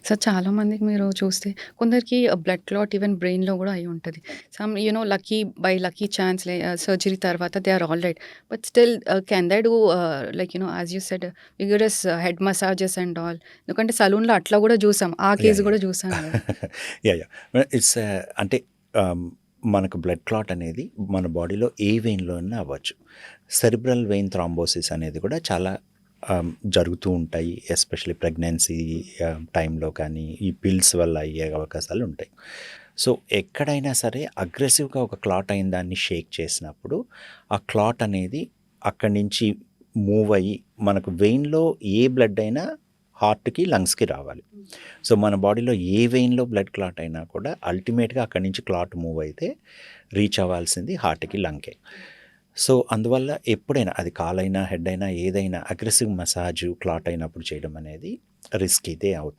So, చాలామందికి మీరు చూస్తే కొందరికి బ్లడ్ క్లాట్ ఈవెన్ బ్రెయిన్‌లో గూడా అయ్యి ఉంటది. Some lucky by lucky chance surgery తర్వాత they are all right. But still can they do as you said vigorous head massages and all. ఎందుకంటే సలూన్‌లో అట్లా గూడా జూసాం. ఆ యాహ్! Case yeah! గూడా జూసాం గదా! యాహ్! ఇట్స్ అంటే మనకు బ్లడ్ క్లాట్ అనేది మన బాడీలో ఏ వెయిన్‌లో అన్నా అవ్వచ్చు. సెరిబ్రల్ వెయిన్ థ్రాంబోసిస్ అనేది కూడా చాలా జరుగుతూ ఉంటాయి. ఎస్పెషల్లీ ప్రెగ్నెన్సీ టైంలో కానీ, ఈ పిల్స్ వల్ల అయ్యే అవకాశాలు ఉంటాయి. సో, ఎక్కడైనా సరే అగ్రెసివ్‌గా ఒక క్లాట్ అయిన దాన్ని షేక్ చేసినప్పుడు, ఆ క్లాట్ అనేది అక్కడి నుంచి మూవ్ అయ్యి మనకు వెయిన్‌లో ఏ బ్లడ్ అయినా హార్ట్‌కి, లంగ్స్‌కి రావాలి. సో, మన బాడీలో ఏ వెయిన్‌లో బ్లడ్ క్లాట్ అయినా కూడా అల్టిమేట్‌గా అక్కడి నుంచి క్లాట్ మూవ్ అయితే రీచ్ అవ్వాల్సింది హార్ట్‌కి, లంగ్‌కే. సో, అందువల్ల ఎప్పుడైనా అది కాలైనా, హెడ్ అయినా ఏదైనా అగ్రెసివ్ మసాజు క్లాట్ అయినప్పుడు చేయడం అనేది రిస్కీదే అవుతుంది.